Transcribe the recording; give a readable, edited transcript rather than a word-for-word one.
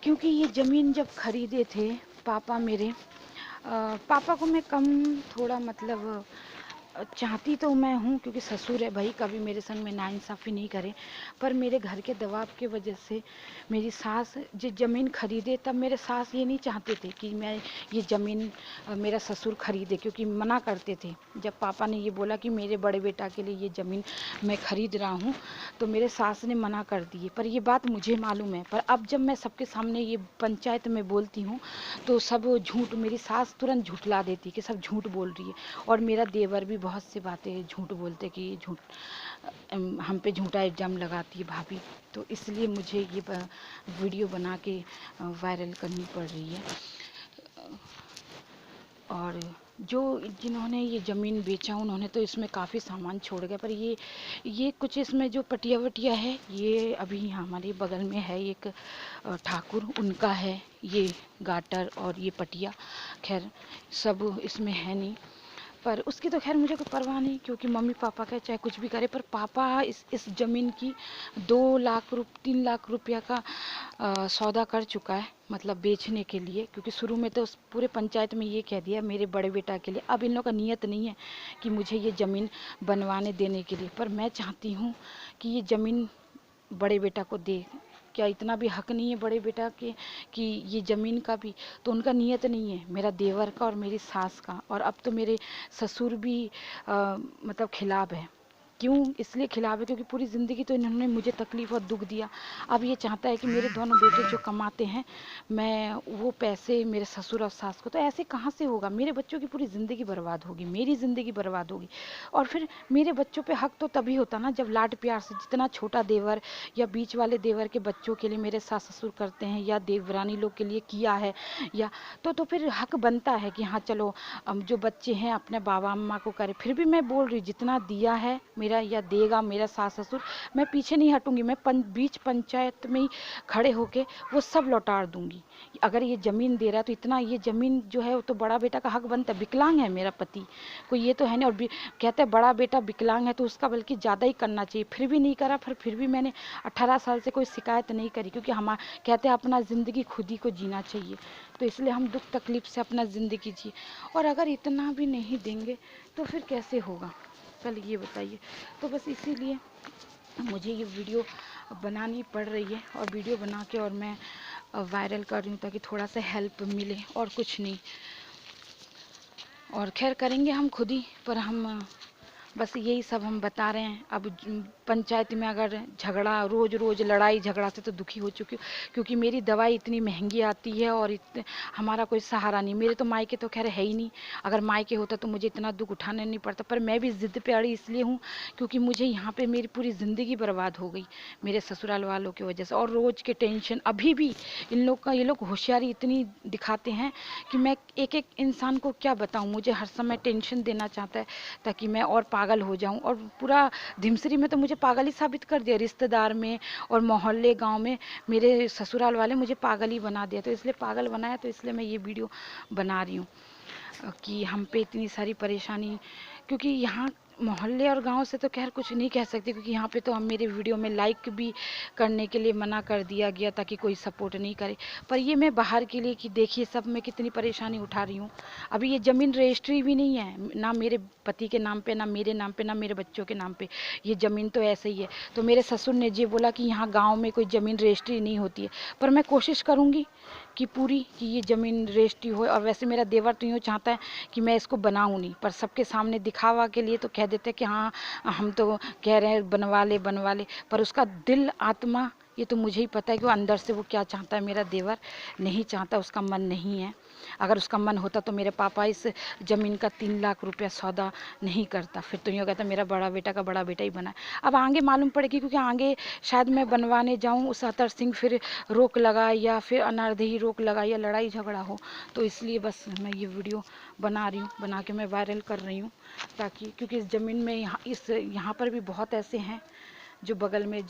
क्योंकि ये ज़मीन जब खरीदे थे पापा मेरे, पापा को मैं कम थोड़ा मतलब चाहती तो मैं हूँ, क्योंकि ससुर है भाई, कभी मेरे संग में नाइंसाफ़ी नहीं करे। पर मेरे घर के दबाव की वजह से मेरी सास जिस ज़मीन खरीदे, तब मेरे सास ये नहीं चाहते थे कि मैं ये ज़मीन मेरा ससुर खरीदे, क्योंकि मना करते थे। जब पापा ने ये बोला कि मेरे बड़े बेटा के लिए ये ज़मीन मैं खरीद रहा हूँ, तो मेरे सास ने मना कर दिए। पर ये बात मुझे मालूम है, पर अब जब मैं सबके सामने ये पंचायत में बोलती हूँ तो सब झूठ, मेरी सास तुरंत झुठला देती कि सब झूठ बोल रही है। और मेरा देवर भी बहुत सी बातें झूठ बोलते कि झूठ हम पे झूठा इल्ज़ाम लगाती है भाभी। तो इसलिए मुझे ये वीडियो बना के वायरल करनी पड़ रही है। और जो जिन्होंने ये ज़मीन बेचा उन्होंने तो इसमें काफ़ी सामान छोड़ गए, पर ये कुछ इसमें जो पटिया वटिया है, ये अभी हमारे बगल में है एक ठाकुर, उनका है ये गाटर और ये पटिया। खैर सब इसमें है नहीं, पर उसकी तो खैर मुझे कोई परवाह नहीं, क्योंकि मम्मी पापा का चाहे कुछ भी करे। पर पापा इस ज़मीन की 3 लाख रुपया का सौदा कर चुका है, मतलब बेचने के लिए। क्योंकि शुरू में तो पूरे पंचायत में ये कह दिया मेरे बड़े बेटा के लिए। अब इन लोगों का नियत नहीं है कि मुझे ये ज़मीन बनवाने देने के लिए, पर मैं चाहती हूँ कि ये ज़मीन बड़े बेटा को दे। क्या इतना भी हक नहीं है बड़े बेटा के कि ये ज़मीन का भी? तो उनका नियत नहीं है, मेरा देवर का और मेरी सास का। और अब तो मेरे ससुर भी मतलब खिलाफ है। क्यों इसलिए खिलाफ है? क्योंकि पूरी ज़िंदगी तो इन्होंने मुझे तकलीफ़ और दुख दिया। अब ये चाहता है कि मेरे दोनों बेटे जो कमाते हैं, मैं वो पैसे मेरे ससुर और सास को। तो ऐसे कहाँ से होगा? मेरे बच्चों की पूरी ज़िंदगी बर्बाद होगी, मेरी ज़िंदगी बर्बाद होगी। और फिर मेरे बच्चों पे हक तो तभी होता ना जब लाड प्यार से, जितना छोटा देवर या बीच वाले देवर के बच्चों के लिए मेरे सास ससुर करते हैं, या देवरानी लोग के लिए किया है, या तो फिर हक बनता है कि हाँ चलो जो बच्चे हैं अपने बाबा अम्मा को करे। फिर भी मैं बोल रही हूँ, जितना दिया है मेरा या देगा मेरा सास ससुर, मैं पीछे नहीं हटूंगी। मैं बीच पंचायत में ही खड़े होके वो सब लौटा दूंगी। अगर ये ज़मीन दे रहा है तो इतना, ये ज़मीन जो है वो तो बड़ा बेटा का हक बनता है। विकलांग है मेरा पति, कोई ये तो है नहीं। और कहते हैं बड़ा बेटा विकलांग है तो उसका बल्कि ज़्यादा ही करना चाहिए, फिर भी नहीं करा। फिर भी मैंने 18 साल से कोई शिकायत नहीं करी, क्योंकि हम कहते हैं अपना ज़िंदगी खुद ही को जीना चाहिए। तो इसलिए हम दुख तकलीफ से अपना ज़िंदगी जिए। और अगर इतना भी नहीं देंगे तो फिर कैसे होगा, पहले ये बताइए। तो बस इसीलिए मुझे ये वीडियो बनानी पड़ रही है, और वीडियो बना के और मैं वायरल कर रही हूँ ताकि थोड़ा सा हेल्प मिले, और कुछ नहीं। और खैर करेंगे हम खुद ही, पर हम बस यही सब हम बता रहे हैं। अब पंचायत में अगर झगड़ा, रोज़ रोज़ लड़ाई झगड़ा से तो दुखी हो चुकी हूँ, क्योंकि मेरी दवाई इतनी महंगी आती है और हमारा कोई सहारा नहीं। मेरे तो मायके तो खैर है ही नहीं, अगर मायके होता तो मुझे इतना दुख उठाना नहीं पड़ता। पर मैं भी ज़िद पे अड़ी इसलिए हूँ क्योंकि मुझे यहाँ पे मेरी पूरी ज़िंदगी बर्बाद हो गई मेरे ससुराल वालों की वजह से। और रोज़ के टेंशन अभी भी इन लोग का, ये लोग होशियारी इतनी दिखाते हैं कि मैं एक एक इंसान को क्या बताऊँ। मुझे हर समय टेंशन देना चाहता है ताकि मैं और पागल हो जाऊं। और पूरा धिमसरी में तो मुझे पागल ही साबित कर दिया, रिश्तेदार में और मोहल्ले गांव में मेरे ससुराल वाले मुझे पागल ही बना दिया। तो इसलिए पागल बनाया, तो इसलिए मैं ये वीडियो बना रही हूँ कि हम पे इतनी सारी परेशानी। क्योंकि यहाँ मोहल्ले और गांव से तो खैर कुछ नहीं कह सकते, क्योंकि यहाँ पे तो हम मेरे वीडियो में लाइक भी करने के लिए मना कर दिया गया ताकि कोई सपोर्ट नहीं करे। पर ये मैं बाहर के लिए कि देखिए सब मैं कितनी परेशानी उठा रही हूँ। अभी ये ज़मीन रजिस्ट्री भी नहीं है, ना मेरे पति के नाम पे, ना मेरे नाम पे, ना मेरे बच्चों के नाम पे। ये ज़मीन तो ऐसे ही है। तो मेरे ससुर ने ये बोला कि यहाँ गाँव में कोई ज़मीन रजिस्ट्री नहीं होती है, पर मैं कोशिश करूँगी कि पूरी कि ये ज़मीन रजिस्ट्री हो। और वैसे मेरा देवर तो यूँ चाहता है कि मैं इसको बनाऊँ नहीं, पर सबके सामने दिखावा के लिए तो कह देते हैं कि हाँ हम तो कह रहे हैं बनवा ले बनवा ले। पर उसका दिल आत्मा ये तो मुझे ही पता है कि वो अंदर से वो क्या चाहता है। मेरा देवर नहीं चाहता, उसका मन नहीं है। अगर उसका मन होता तो मेरे पापा इस ज़मीन का 3 लाख रुपया सौदा नहीं करता। फिर तो यूँ कहता मेरा बड़ा बेटा का बड़ा बेटा ही बना। अब आगे मालूम पड़ेगी, क्योंकि आगे शायद मैं बनवाने जाऊँ उस अतर सिंह फिर रोक लगाए, या फिर अनारदेही रोक लगाए, या लड़ाई झगड़ा हो। तो इसलिए बस मैं ये वीडियो बना रही हूँ, बना के मैं वायरल कर रही हूँ ताकि, क्योंकि इस ज़मीन में यहाँ पर भी बहुत ऐसे हैं जो बगल में